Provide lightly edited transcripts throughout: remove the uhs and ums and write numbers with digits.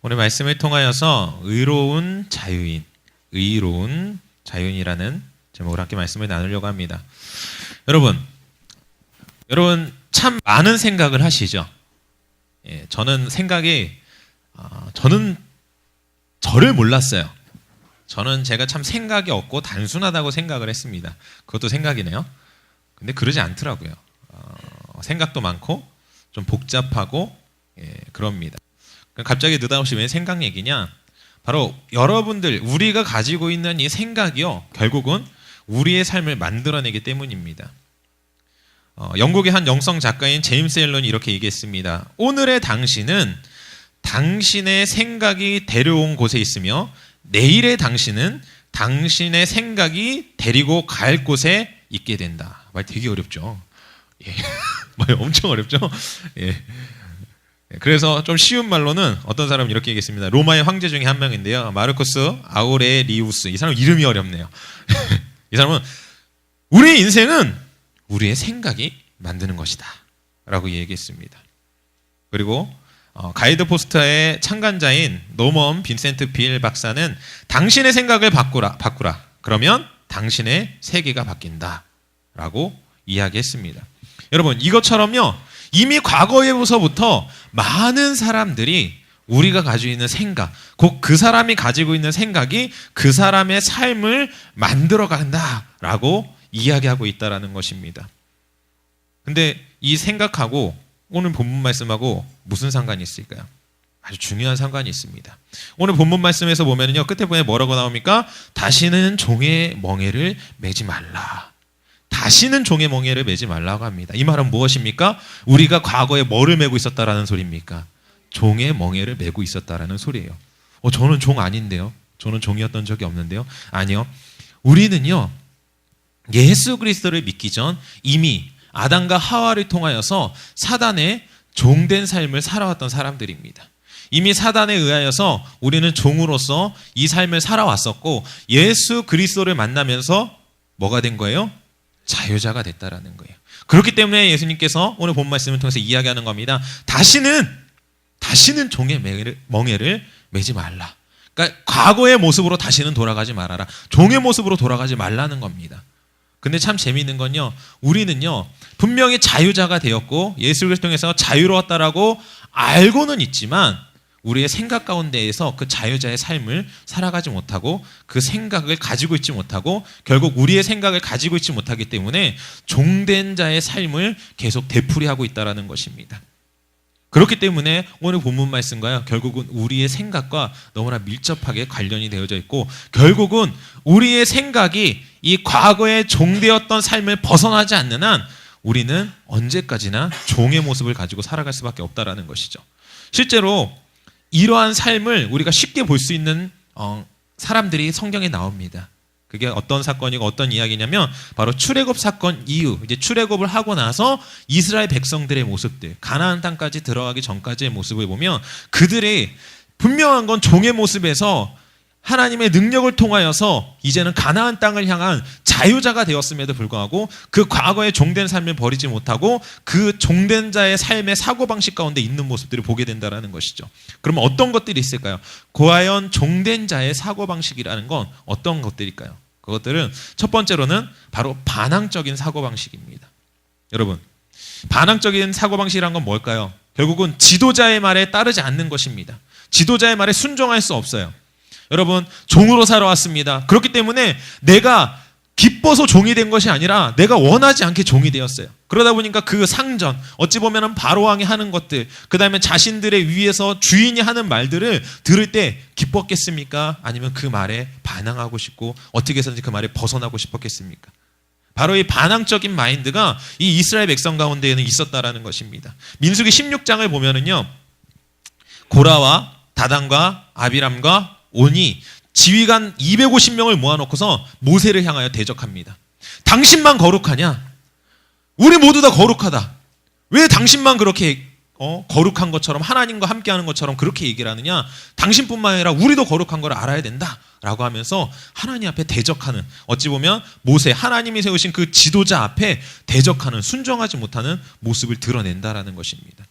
오늘 말씀을 통하여서 의로운 자유인이라는 제목으로 함께 말씀을 나누려고 합니다. 여러분 참 많은 생각을 하시죠? 저는 저를 몰랐어요. 저는 제가 참 생각이 없고 단순하다고 생각을 했습니다. 그것도 생각이네요. 근데 그러지 않더라고요. 생각도 많고 좀 복잡하고 그럽니다. 갑자기 느닷없이 왜 생각 얘기냐? 바로 여러분들, 우리가 가지고 있는 이 생각이요, 결국은 우리의 삶을 만들어내기 때문입니다. 영국의 한 영성 작가인 제임스 앨런이 이렇게 얘기했습니다. 오늘의 당신은 당신의 생각이 데려온 곳에 있으며 내일의 당신은 당신의 생각이 데리고 갈 곳에 있게 된다. 말 되게 어렵죠? 말 엄청 어렵죠? 그래서 좀 쉬운 말로는 어떤 사람은 이렇게 얘기했습니다. 로마의 황제 중에 한 명인데요, 마르쿠스 아우레리우스. 이 사람 이름이 어렵네요. 이 사람은 우리의 인생은 우리의 생각이 만드는 것이다 라고 얘기했습니다. 그리고 가이드 포스터의 창간자인 노먼 빈센트 빌 박사는 당신의 생각을 바꾸라. 그러면 당신의 세계가 바뀐다 라고 이야기했습니다. 여러분, 이것처럼요, 이미 과거에서부터 많은 사람들이 우리가 가지고 있는 생각, 곧 그 사람이 가지고 있는 생각이 그 사람의 삶을 만들어 간다라고 이야기하고 있다는 것입니다. 근데 이 생각하고 오늘 본문 말씀하고 무슨 상관이 있을까요? 아주 중요한 상관이 있습니다. 오늘 본문 말씀에서 보면요, 끝에 보면 뭐라고 나옵니까? 다시는 종의 멍에를 매지 말라. 다시는 종의 멍에를 매지 말라고 합니다. 이 말은 무엇입니까? 우리가 과거에 뭐를 메고 있었다라는 소리입니까? 종의 멍에를 메고 있었다라는 소리예요. 저는 종 아닌데요? 저는 종이었던 적이 없는데요? 아니요. 우리는요, 예수 그리스도를 믿기 전 이미 아담과 하와를 통하여서 사단의 종된 삶을 살아왔던 사람들입니다. 이미 사단에 의하여서 우리는 종으로서 이 삶을 살아왔었고, 예수 그리스도를 만나면서 뭐가 된 거예요? 자유자가 됐다라는 거예요. 그렇기 때문에 예수님께서 오늘 본 말씀을 통해서 이야기하는 겁니다. 다시는 종의 멍에를 매지 말라. 그러니까 과거의 모습으로 다시는 돌아가지 말아라. 종의 모습으로 돌아가지 말라는 겁니다. 근데 참 재미있는 건요, 우리는요, 분명히 자유자가 되었고 예수를 통해서 자유로웠다라고 알고는 있지만 우리의 생각 가운데에서 그 자유자의 삶을 살아가지 못하고 그 생각을 가지고 있지 못하고 결국 우리의 생각을 가지고 있지 못하기 때문에 종된 자의 삶을 계속 되풀이하고 있다는 것입니다. 그렇기 때문에 오늘 본문 말씀과요, 결국은 우리의 생각과 너무나 밀접하게 관련이 되어져 있고, 결국은 우리의 생각이 이 과거에 종되었던 삶을 벗어나지 않는 한 우리는 언제까지나 종의 모습을 가지고 살아갈 수밖에 없다는 것이죠. 실제로 이러한 삶을 우리가 쉽게 볼 수 있는 사람들이 성경에 나옵니다. 그게 어떤 사건이고 어떤 이야기냐면 바로 출애굽 사건 이후, 이제 출애굽을 하고 나서 이스라엘 백성들의 모습들, 가나안 땅까지 들어가기 전까지의 모습을 보면 그들이 분명한 건 종의 모습에서 하나님의 능력을 통하여서 이제는 가나안 땅을 향한 자유자가 되었음에도 불구하고 그 과거의 종된 삶을 버리지 못하고 그 종된 자의 삶의 사고방식 가운데 있는 모습들을 보게 된다는 것이죠. 그러면 어떤 것들이 있을까요? 과연 종된 자의 사고방식이라는 건 어떤 것들일까요? 그것들은 첫 번째로는 바로 반항적인 사고방식입니다. 여러분, 반항적인 사고방식이란 건 뭘까요? 결국은 지도자의 말에 따르지 않는 것입니다. 지도자의 말에 순종할 수 없어요. 여러분, 종으로 살아왔습니다. 그렇기 때문에 내가 기뻐서 종이 된 것이 아니라 내가 원하지 않게 종이 되었어요. 그러다 보니까 그 상전, 어찌 보면 바로왕이 하는 것들, 그 다음에 자신들의 위에서 주인이 하는 말들을 들을 때 기뻤겠습니까? 아니면 그 말에 반항하고 싶고 어떻게 해서든지 그 말에 벗어나고 싶었겠습니까? 바로 이 반항적인 마인드가 이 이스라엘 백성 가운데에는 있었다라는 것입니다. 민수기 16장을 보면은요, 고라와 다단과 아비람과 온이 지휘관 250명을 모아놓고서 모세를 향하여 대적합니다. 당신만 거룩하냐? 우리 모두 다 거룩하다. 왜 당신만 그렇게 거룩한 것처럼, 하나님과 함께하는 것처럼 그렇게 얘기를 하느냐? 당신뿐만 아니라 우리도 거룩한 걸 알아야 된다 라고 하면서 하나님 앞에 대적하는, 어찌 보면 모세, 하나님이 세우신 그 지도자 앞에 대적하는, 순종하지 못하는 모습을 드러낸다라는 것입니다.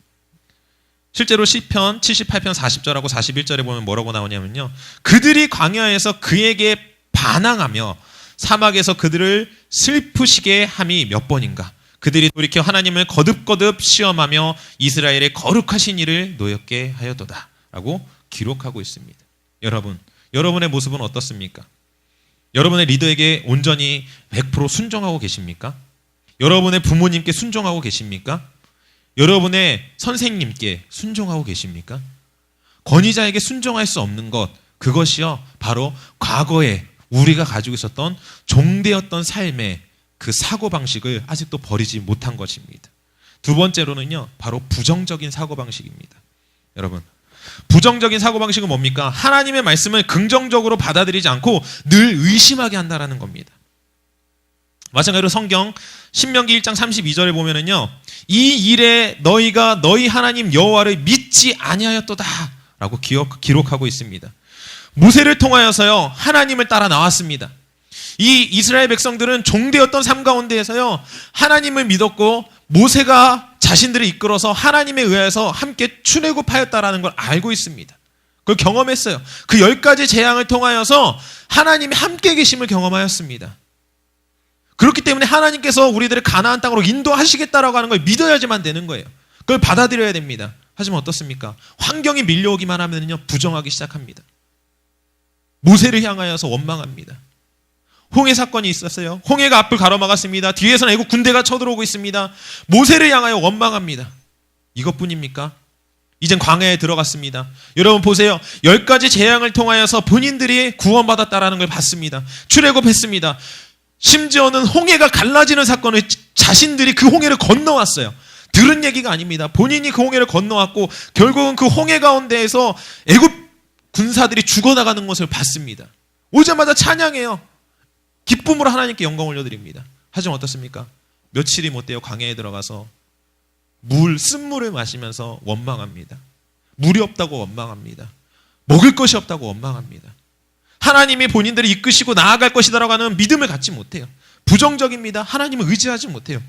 실제로 시편 78편 40절하고 41절에 보면 뭐라고 나오냐면요. 그들이 광야에서 그에게 반항하며 사막에서 그들을 슬프시게 함이 몇 번인가. 그들이 돌이켜 하나님을 거듭거듭 시험하며 이스라엘의 거룩하신 이를 노엽게 하였도다 라고 기록하고 있습니다. 여러분, 여러분의 모습은 어떻습니까? 여러분의 리더에게 온전히 100% 순종하고 계십니까? 여러분의 부모님께 순종하고 계십니까? 여러분의 선생님께 순종하고 계십니까? 권위자에게 순종할 수 없는 것, 그것이요 바로 과거에 우리가 가지고 있었던 종되었던 삶의 그 사고방식을 아직도 버리지 못한 것입니다. 두 번째로는요 바로 부정적인 사고방식입니다. 여러분, 부정적인 사고방식은 뭡니까? 하나님의 말씀을 긍정적으로 받아들이지 않고 늘 의심하게 한다는 겁니다. 마찬가지로 성경 신명기 1장 32절에 보면은요, 이 일에 너희가 너희 하나님 여호와를 믿지 아니하였도다 라고 기록하고 있습니다. 모세를 통하여서요 하나님을 따라 나왔습니다. 이 이스라엘 백성들은 종되었던 삶 가운데에서요 하나님을 믿었고 모세가 자신들을 이끌어서 하나님에 의해서 함께 출애굽하였다라는 걸 알고 있습니다. 그걸 경험했어요. 그 10가지 재앙을 통하여서 하나님이 함께 계심을 경험하였습니다. 그렇기 때문에 하나님께서 우리들을 가나안 땅으로 인도하시겠다라고 하는 걸 믿어야지만 되는 거예요. 그걸 받아들여야 됩니다. 하지만 어떻습니까? 환경이 밀려오기만 하면요 부정하기 시작합니다. 모세를 향하여서 원망합니다. 홍해 사건이 있었어요. 홍해가 앞을 가로막았습니다. 뒤에서는 애국 군대가 쳐들어오고 있습니다. 모세를 향하여 원망합니다. 이것뿐입니까? 이젠 광야에 들어갔습니다. 여러분 보세요. 10가지 재앙을 통하여서 본인들이 구원받았다라는 걸 봤습니다. 출애굽했습니다. 심지어는 홍해가 갈라지는 사건을 자신들이 그 홍해를 건너왔어요. 들은 얘기가 아닙니다. 본인이 그 홍해를 건너왔고 결국은 그 홍해 가운데에서 애굽 군사들이 죽어나가는 것을 봤습니다. 오자마자 찬양해요. 기쁨으로 하나님께 영광 올려드립니다. 하지만 어떻습니까? 며칠이 못 되어 광야에 들어가서 쓴물을 마시면서 원망합니다. 물이 없다고 원망합니다. 먹을 것이 없다고 원망합니다. 하나님이 본인들을 이끄시고 나아갈 것이다라고 하는 믿음을 갖지 못해요. 부정적입니다. 하나님을 의지하지 못해요.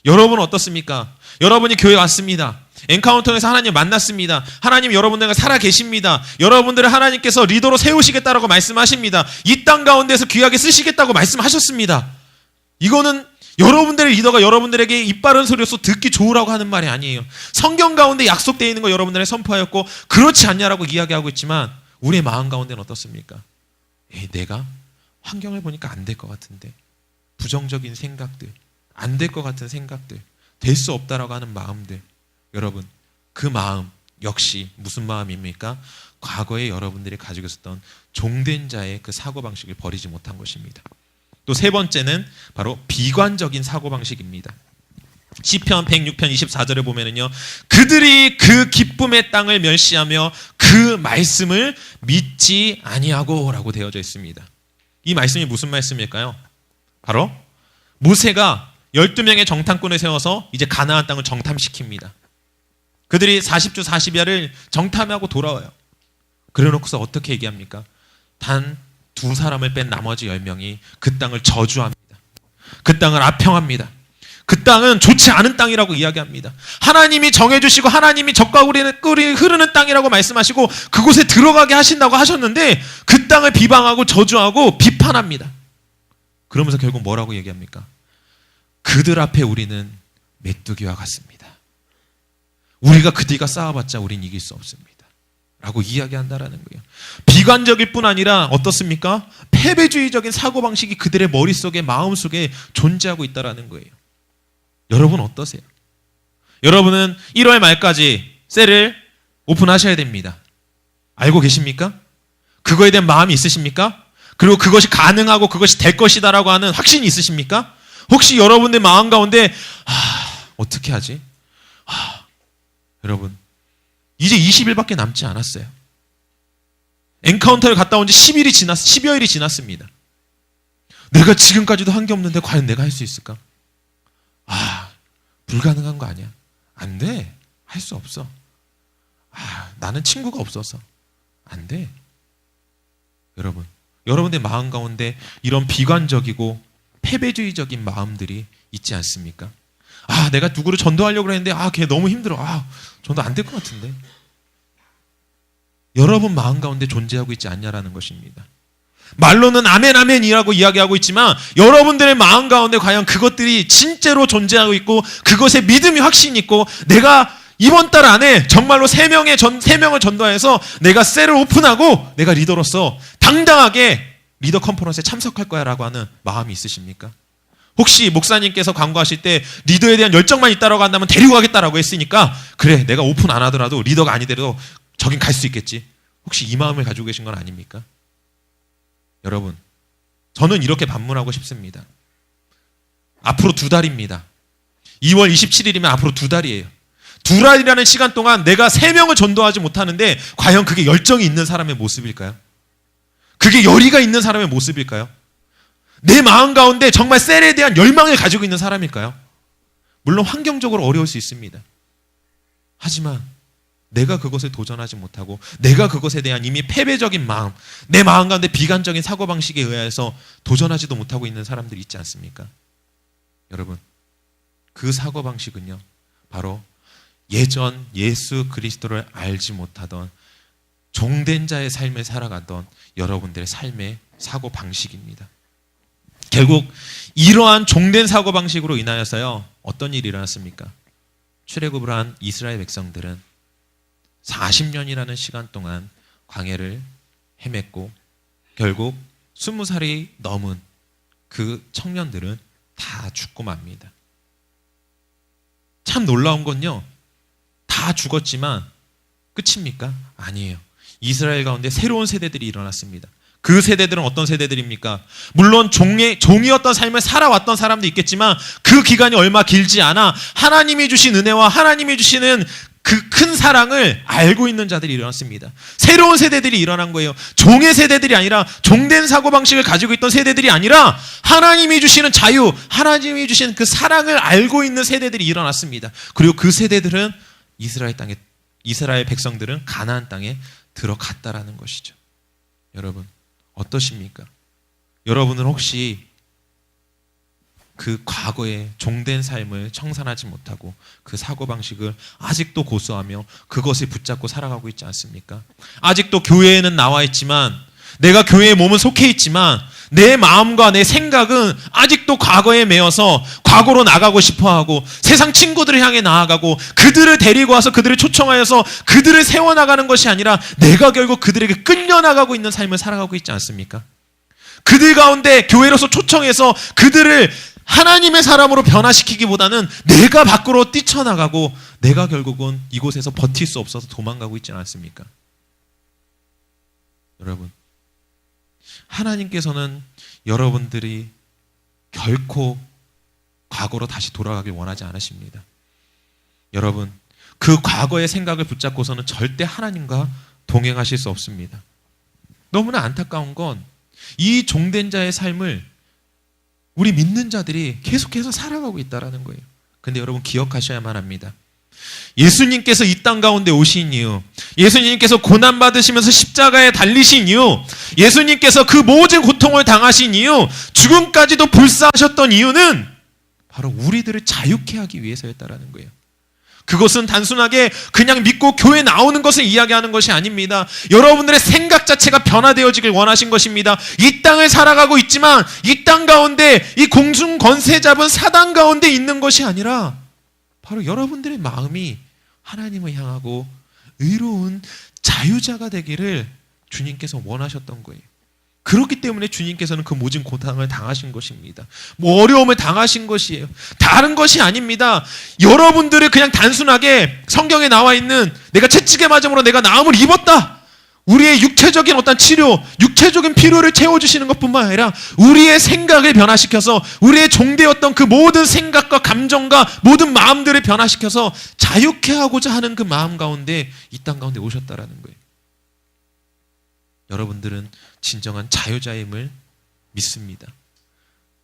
여러분 어떻습니까? 여러분이 교회 왔습니다. 엔카운터에서 하나님 만났습니다. 하나님 여러분들과 살아 계십니다. 여러분들을 하나님께서 리더로 세우시겠다라고 말씀하십니다. 이 땅 가운데서 귀하게 쓰시겠다고 말씀하셨습니다. 이거는 여러분들의 리더가 여러분들에게 입 바른 소리로서 듣기 좋으라고 하는 말이 아니에요. 성경 가운데 약속되어 있는 거 여러분들에게 선포하였고 그렇지 않냐라고 이야기하고 있지만 우리의 마음 가운데는 어떻습니까? 내가 환경을 보니까 안 될 것 같은데, 부정적인 생각들, 안 될 것 같은 생각들, 될 수 없다라고 하는 마음들, 여러분 그 마음 역시 무슨 마음입니까? 과거에 여러분들이 가지고 있었던 종된 자의 그 사고방식을 버리지 못한 것입니다. 또 세 번째는 바로 비관적인 사고방식입니다. 시편 106편 24절에 보면은요, 그들이 그 기쁨의 땅을 멸시하며 그 말씀을 믿지 아니하고 라고 되어져 있습니다. 이 말씀이 무슨 말씀일까요? 바로 모세가 12명의 정탐꾼을 세워서 이제 가나안 땅을 정탐시킵니다. 그들이 40주 40야를 정탐하고 돌아와요. 그래놓고서 어떻게 얘기합니까? 단 2사람을 뺀 나머지 10명이 그 땅을 저주합니다. 그 땅을 아평합니다. 그 땅은 좋지 않은 땅이라고 이야기합니다. 하나님이 정해주시고 하나님이 젖과 꿀이 흐르는 땅이라고 말씀하시고 그곳에 들어가게 하신다고 하셨는데 그 땅을 비방하고 저주하고 비판합니다. 그러면서 결국 뭐라고 얘기합니까? 그들 앞에 우리는 메뚜기와 같습니다. 우리가 그들과 싸워봤자 우린 이길 수 없습니다. 라고 이야기한다라는 거예요. 비관적일 뿐 아니라 어떻습니까? 패배주의적인 사고방식이 그들의 머릿속에 마음속에 존재하고 있다라는 거예요. 여러분 어떠세요? 여러분은 1월 말까지 셀을 오픈하셔야 됩니다. 알고 계십니까? 그거에 대한 마음이 있으십니까? 그리고 그것이 가능하고 그것이 될 것이다라고 하는 확신이 있으십니까? 혹시 여러분의 마음 가운데 어떻게 하지? 여러분 이제 20일밖에 남지 않았어요. 엔카운터를 갔다 온 지 10여일이 지났습니다. 내가 지금까지도 한 게 없는데 과연 내가 할 수 있을까? 불가능한 거 아니야. 안 돼. 할 수 없어. 나는 친구가 없어서. 안 돼. 여러분의 마음 가운데 이런 비관적이고 패배주의적인 마음들이 있지 않습니까? 내가 누구를 전도하려고 했는데 걔 너무 힘들어. 전도 안 될 것 같은데. 여러분 마음 가운데 존재하고 있지 않냐라는 것입니다. 말로는 아멘 아멘이라고 이야기하고 있지만 여러분들의 마음 가운데 과연 그것들이 진짜로 존재하고 있고 그것에 믿음이 확신이 있고 내가 이번 달 안에 정말로 3명을 전도해서 내가 셀을 오픈하고 내가 리더로서 당당하게 리더 컨퍼런스에 참석할 거야 라고 하는 마음이 있으십니까? 혹시 목사님께서 광고하실 때 리더에 대한 열정만 있다라고 한다면 데리고 가겠다라고 했으니까 그래 내가 오픈 안 하더라도 리더가 아니더라도 저긴 갈 수 있겠지. 혹시 이 마음을 가지고 계신 건 아닙니까? 여러분, 저는 이렇게 반문하고 싶습니다. 앞으로 2달입니다. 2월 27일이면 앞으로 2달이에요. 2달이라는 시간 동안 내가 3명을 전도하지 못하는데 과연 그게 열정이 있는 사람의 모습일까요? 그게 열의가 있는 사람의 모습일까요? 내 마음 가운데 정말 셀에 대한 열망을 가지고 있는 사람일까요? 물론 환경적으로 어려울 수 있습니다. 하지만 내가 그것에 도전하지 못하고 내가 그것에 대한 이미 패배적인 마음, 내 마음 가운데 비관적인 사고방식에 의해서 도전하지도 못하고 있는 사람들이 있지 않습니까? 여러분, 그 사고방식은요 바로 예전 예수 그리스도를 알지 못하던 종된 자의 삶을 살아가던 여러분들의 삶의 사고방식입니다. 결국 이러한 종된 사고방식으로 인하여서요 어떤 일이 일어났습니까? 출애굽을 한 이스라엘 백성들은 40년이라는 시간 동안 광야를 헤맸고 결국 20살이 넘은 그 청년들은 다 죽고 맙니다. 참 놀라운 건요 다 죽었지만 끝입니까? 아니에요. 이스라엘 가운데 새로운 세대들이 일어났습니다. 그 세대들은 어떤 세대들입니까? 물론 종이었던 삶을 살아왔던 사람도 있겠지만 그 기간이 얼마 길지 않아 하나님이 주신 은혜와 하나님이 주시는 그 큰 사랑을 알고 있는 자들이 일어났습니다. 새로운 세대들이 일어난 거예요. 종의 세대들이 아니라 종된 사고방식을 가지고 있던 세대들이 아니라 하나님이 주시는 자유, 하나님이 주시는 그 사랑을 알고 있는 세대들이 일어났습니다. 그리고 그 세대들은 이스라엘 백성들은 가나안 땅에 들어갔다라는 것이죠. 여러분 어떠십니까? 여러분은 혹시 그 과거의 종된 삶을 청산하지 못하고 그 사고방식을 아직도 고수하며 그것을 붙잡고 살아가고 있지 않습니까? 아직도 교회에는 나와 있지만 내가 교회의 몸은 속해 있지만 내 마음과 내 생각은 아직도 과거에 매여서 과거로 나가고 싶어하고 세상 친구들을 향해 나아가고 그들을 데리고 와서 그들을 초청하여서 그들을 세워나가는 것이 아니라 내가 결국 그들에게 끌려나가고 있는 삶을 살아가고 있지 않습니까? 그들 가운데 교회로서 초청해서 그들을 하나님의 사람으로 변화시키기보다는 내가 밖으로 뛰쳐나가고 내가 결국은 이곳에서 버틸 수 없어서 도망가고 있지 않습니까? 여러분 하나님께서는 여러분들이 결코 과거로 다시 돌아가길 원하지 않으십니다. 여러분 그 과거의 생각을 붙잡고서는 절대 하나님과 동행하실 수 없습니다. 너무나 안타까운 건 이 종된 자의 삶을 우리 믿는 자들이 계속해서 살아가고 있다는 거예요. 근데 여러분 기억하셔야만 합니다. 예수님께서 이 땅 가운데 오신 이유, 예수님께서 고난받으시면서 십자가에 달리신 이유, 예수님께서 그 모든 고통을 당하신 이유, 죽음까지도 불사하셨던 이유는 바로 우리들을 자유케 하기 위해서였다라는 거예요. 그것은 단순하게 그냥 믿고 교회 나오는 것을 이야기하는 것이 아닙니다. 여러분들의 생각 자체가 변화되어지길 원하신 것입니다. 이 땅을 살아가고 있지만 이 땅 가운데 이 공중 권세 잡은 사단 가운데 있는 것이 아니라 바로 여러분들의 마음이 하나님을 향하고 의로운 자유자가 되기를 주님께서 원하셨던 거예요. 그렇기 때문에 주님께서는 그 모진 고통을 당하신 것입니다. 어려움을 당하신 것이에요. 다른 것이 아닙니다. 여러분들을 그냥 단순하게 성경에 나와 있는 내가 채찍에 맞음으로 내가 나음을 입었다. 우리의 육체적인 어떤 치료, 육체적인 필요를 채워주시는 것뿐만 아니라 우리의 생각을 변화시켜서 우리의 종되었던 그 모든 생각과 감정과 모든 마음들을 변화시켜서 자유케 하고자 하는 그 마음 가운데 이 땅 가운데 오셨다라는 거예요. 여러분들은 진정한 자유자임을 믿습니다.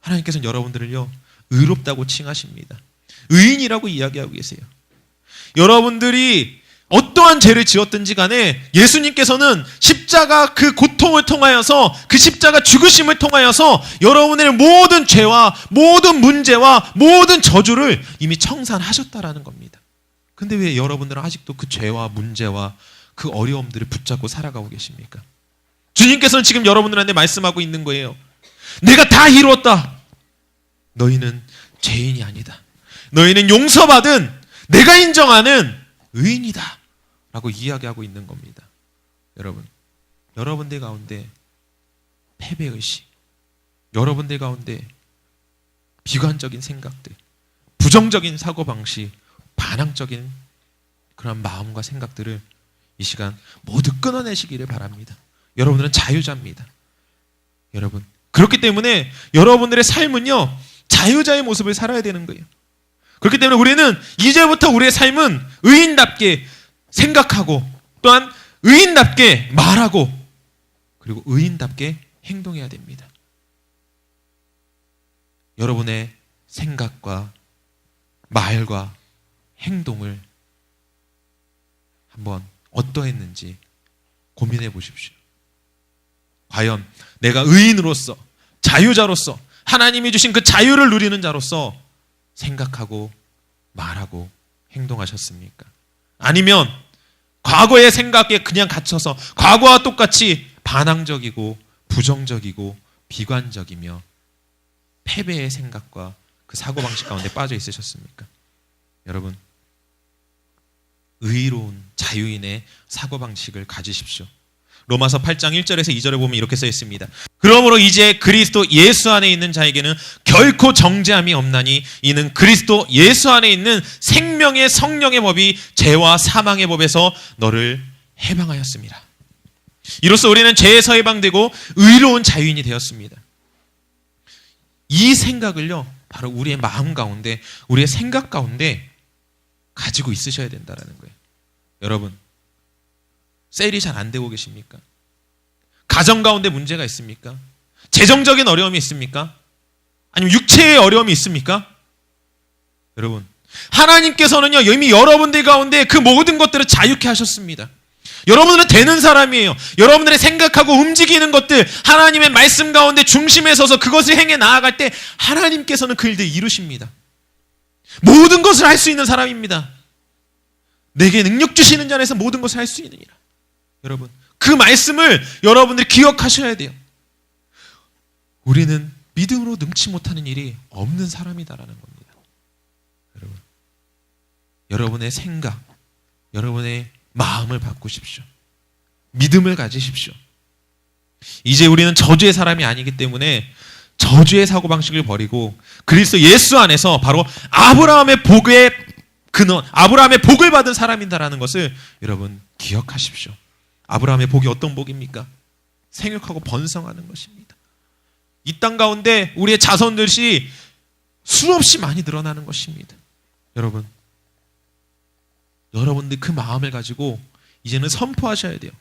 하나님께서는 여러분들을요 의롭다고 칭하십니다. 의인이라고 이야기하고 계세요. 여러분들이 어떠한 죄를 지었든지 간에 예수님께서는 십자가 그 고통 고통을 통하여서 그 십자가 죽으심을 통하여서 여러분의 모든 죄와 모든 문제와 모든 저주를 이미 청산하셨다라는 겁니다. 근데 왜 여러분들은 아직도 그 죄와 문제와 그 어려움들을 붙잡고 살아가고 계십니까? 주님께서는 지금 여러분들한테 말씀하고 있는 거예요. 내가 다 이루었다. 너희는 죄인이 아니다. 너희는 용서받은 내가 인정하는 의인이다 라고 이야기하고 있는 겁니다. 여러분들 가운데 패배의식, 여러분들 가운데 비관적인 생각들, 부정적인 사고방식, 반항적인 그런 마음과 생각들을 이 시간 모두 끊어내시기를 바랍니다. 여러분들은 자유자입니다. 여러분, 그렇기 때문에 여러분들의 삶은요, 자유자의 모습을 살아야 되는 거예요. 그렇기 때문에 우리는 이제부터 우리의 삶은 의인답게 생각하고 또한 의인답게 말하고 그리고 의인답게 행동해야 됩니다. 여러분의 생각과 말과 행동을 한번 어떠했는지 고민해 보십시오. 과연 내가 의인으로서, 자유자로서, 하나님이 주신 그 자유를 누리는 자로서 생각하고 말하고 행동하셨습니까? 아니면 과거의 생각에 그냥 갇혀서 과거와 똑같이 반항적이고 부정적이고 비관적이며 패배의 생각과 그 사고방식 가운데 빠져 있으셨습니까? 여러분, 의로운 자유인의 사고방식을 가지십시오. 로마서 8장 1절에서 2절에 보면 이렇게 써 있습니다. 그러므로 이제 그리스도 예수 안에 있는 자에게는 결코 정죄함이 없나니 이는 그리스도 예수 안에 있는 생명의 성령의 법이 죄와 사망의 법에서 너를 해방하였습니다. 이로써 우리는 죄에서 해방되고 의로운 자유인이 되었습니다. 이 생각을요, 바로 우리의 마음 가운데, 우리의 생각 가운데 가지고 있으셔야 된다는 거예요. 여러분, 셀이 잘 안 되고 계십니까? 가정 가운데 문제가 있습니까? 재정적인 어려움이 있습니까? 아니면 육체의 어려움이 있습니까? 여러분, 하나님께서는요, 이미 여러분들 가운데 그 모든 것들을 자유케 하셨습니다. 여러분들은 되는 사람이에요. 여러분들의 생각하고 움직이는 것들, 하나님의 말씀 가운데 중심에 서서 그것을 행해 나아갈 때 하나님께서는 그 일들을 이루십니다. 모든 것을 할 수 있는 사람입니다. 내게 능력 주시는 자 안에서 모든 것을 할 수 있느니라. 여러분, 그 말씀을 여러분들이 기억하셔야 돼요. 우리는 믿음으로 능치 못하는 일이 없는 사람이다라는 겁니다. 여러분, 여러분의 생각, 여러분의 마음을 바꾸십시오. 믿음을 가지십시오. 이제 우리는 저주의 사람이 아니기 때문에 저주의 사고방식을 버리고 그리스도 예수 안에서 바로 아브라함의 복의 근원, 아브라함의 복을 받은 사람이다라는 것을 여러분 기억하십시오. 아브라함의 복이 어떤 복입니까? 생육하고 번성하는 것입니다. 이 땅 가운데 우리의 자손들이 수없이 많이 늘어나는 것입니다. 여러분, 여러분들 그 마음을 가지고 이제는 선포하셔야 돼요.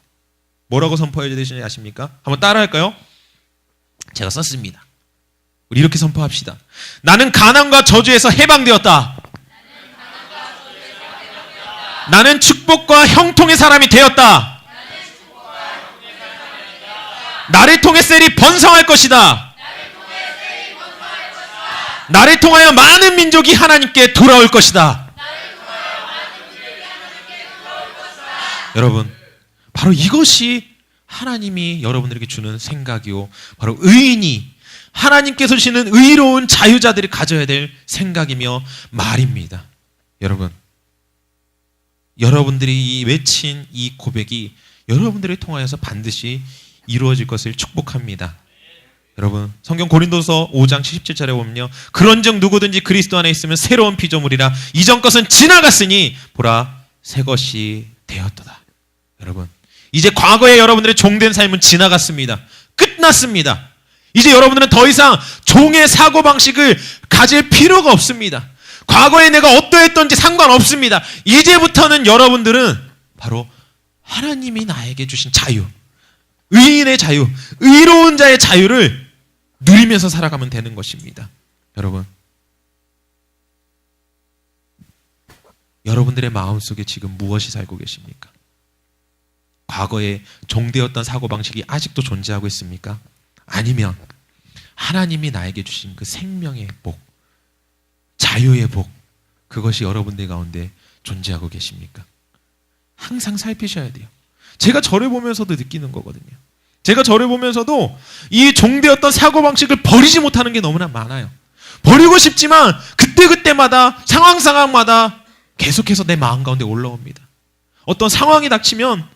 뭐라고 선포해야 되시는지 아십니까? 한번 따라할까요? 제가 썼습니다. 우리 이렇게 선포합시다. 나는 가난과 저주에서 해방되었다. 나는 축복과 형통의 사람이 되었다. 나를 통해 셀이 번성할 것이다. 나를 통하여 많은 민족이 하나님께 돌아올 것이다. 여러분, 바로 이것이 하나님이 여러분들에게 주는 생각이요, 바로 의인이 하나님께서 주시는 의로운 자유자들이 가져야 될 생각이며 말입니다. 여러분, 여러분들이 이 외친 이 고백이 여러분들을 통하여서 반드시 이루어질 것을 축복합니다. 여러분, 성경 고린도서 5장 77절에 보면요, 그런즉 누구든지 그리스도 안에 있으면 새로운 피조물이라 이전 것은 지나갔으니 보라 새 것이 되었도다. 여러분, 이제 과거에 여러분들의 종된 삶은 지나갔습니다. 끝났습니다. 이제 여러분들은 더 이상 종의 사고방식을 가질 필요가 없습니다. 과거에 내가 어떠했던지 상관없습니다. 이제부터는 여러분들은 바로 하나님이 나에게 주신 자유, 의인의 자유, 의로운 자의 자유를 누리면서 살아가면 되는 것입니다. 여러분, 여러분들의 마음속에 지금 무엇이 살고 계십니까? 과거에 종되었던 사고방식이 아직도 존재하고 있습니까? 아니면 하나님이 나에게 주신 그 생명의 복, 자유의 복, 그것이 여러분들 가운데 존재하고 계십니까? 항상 살피셔야 돼요. 제가 저를 보면서도 느끼는 거거든요. 제가 저를 보면서도 이 종되었던 사고방식을 버리지 못하는 게 너무나 많아요. 버리고 싶지만 그때그때마다 상황마다 계속해서 내 마음 가운데 올라옵니다. 어떤 상황이 닥치면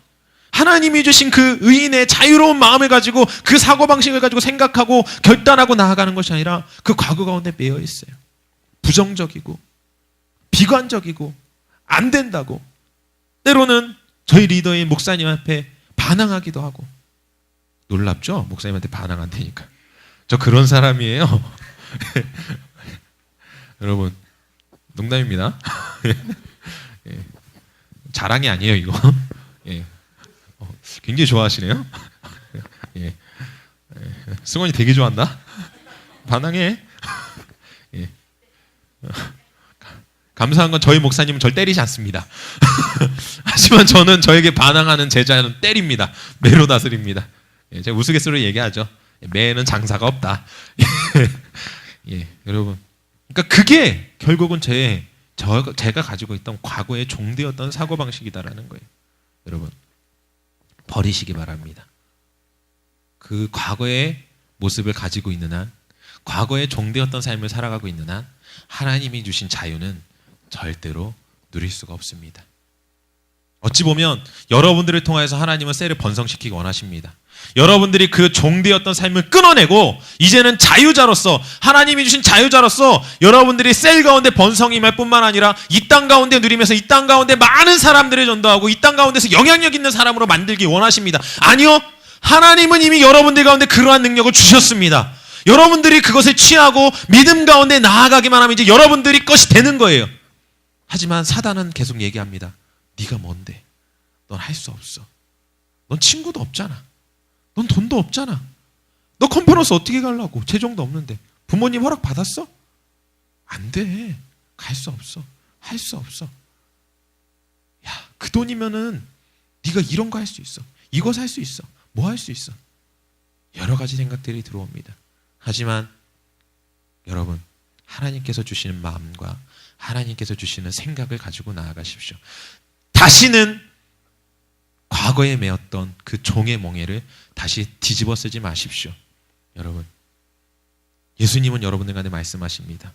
하나님이 주신 그 의인의 자유로운 마음을 가지고 그 사고방식을 가지고 생각하고 결단하고 나아가는 것이 아니라 그 과거 가운데 매여 있어요. 부정적이고 비관적이고 안 된다고 때로는 저희 리더인 목사님 앞에 반항하기도 하고. 놀랍죠? 목사님한테 반항 안 되니까. 저 그런 사람이에요. 여러분 농담입니다. 예. 자랑이 아니에요 이거. 예. 굉장히 좋아하시네요. 예. 승원이 되게 좋아한다. 반항해. 예. 감사한 건 저희 목사님은 절 때리지 않습니다. 하지만 저는 저에게 반항하는 제자는 때립니다. 매로 다스립니다. 예, 제가 우스갯소리로 얘기하죠. 매는 장사가 없다. 예, 여러분. 그러니까 그게 결국은 제가 가지고 있던 과거의 종되었던 사고방식이다라는 거예요. 여러분, 버리시기 바랍니다. 그 과거의 모습을 가지고 있는 한, 과거의 종되었던 삶을 살아가고 있는 한 하나님이 주신 자유는 절대로 누릴 수가 없습니다. 어찌 보면 여러분들을 통해서 하나님은 셀을 번성시키기 원하십니다. 여러분들이 그 종되었던 삶을 끊어내고 이제는 자유자로서, 하나님이 주신 자유자로서 여러분들이 셀 가운데 번성이 임할 뿐만 아니라 이 땅 가운데 누리면서 이 땅 가운데 많은 사람들을 전도하고 이 땅 가운데서 영향력 있는 사람으로 만들기 원하십니다. 아니요, 하나님은 이미 여러분들 가운데 그러한 능력을 주셨습니다. 여러분들이 그것을 취하고 믿음 가운데 나아가기만 하면 이제 여러분들이 것이 되는 거예요. 하지만 사단은 계속 얘기합니다. 네가 뭔데? 넌 할 수 없어. 넌 친구도 없잖아. 넌 돈도 없잖아. 너 컨퍼런스 어떻게 가려고? 재정도 없는데. 부모님 허락 받았어? 안 돼. 갈 수 없어. 할 수 없어. 야, 그 돈이면은 네가 이런 거 할 수 있어. 이거 살 수 있어. 뭐 할 수 있어. 여러 가지 생각들이 들어옵니다. 하지만 여러분, 하나님께서 주시는 마음과 하나님께서 주시는 생각을 가지고 나아가십시오. 다시는 과거에 매었던 그 종의 멍에를 다시 뒤집어 쓰지 마십시오. 여러분, 예수님은 여러분들 간에 말씀하십니다.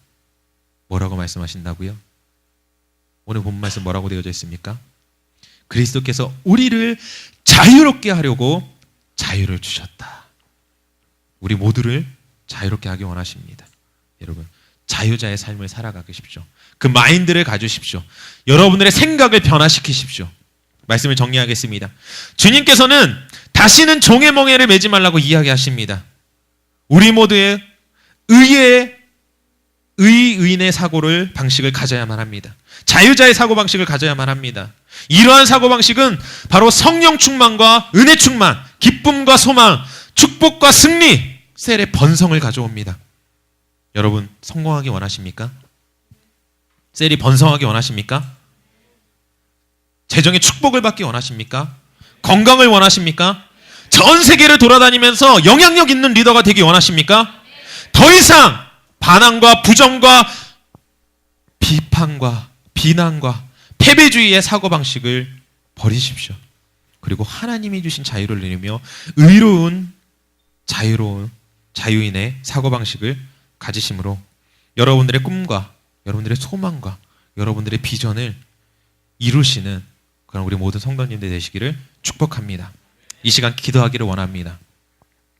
뭐라고 말씀하신다고요? 오늘 본 말씀 뭐라고 되어져 있습니까? 그리스도께서 우리를 자유롭게 하려고 자유를 주셨다. 우리 모두를 자유롭게 하기 원하십니다. 여러분, 자유자의 삶을 살아가십시오. 그 마인드를 가지십시오. 여러분들의 생각을 변화시키십시오. 말씀을 정리하겠습니다. 주님께서는 다시는 종의 멍에를 매지 말라고 이야기하십니다. 우리 모두의 의인의 사고를 방식을 가져야만 합니다. 자유자의 사고방식을 가져야만 합니다. 이러한 사고방식은 바로 성령 충만과 은혜 충만, 기쁨과 소망, 축복과 승리, 셀의 번성을 가져옵니다. 여러분, 성공하기 원하십니까? 셀이 번성하기 원하십니까? 재정의 축복을 받기 원하십니까? 건강을 원하십니까? 전 세계를 돌아다니면서 영향력 있는 리더가 되기 원하십니까? 더 이상 반항과 부정과 비판과 비난과 패배주의의 사고방식을 버리십시오. 그리고 하나님이 주신 자유를 누리며 의로운 자유인의 사고방식을 가지심으로 여러분들의 꿈과 여러분들의 소망과 여러분들의 비전을 이루시는 그런 우리 모든 성도님들 되시기를 축복합니다. 이 시간 기도하기를 원합니다.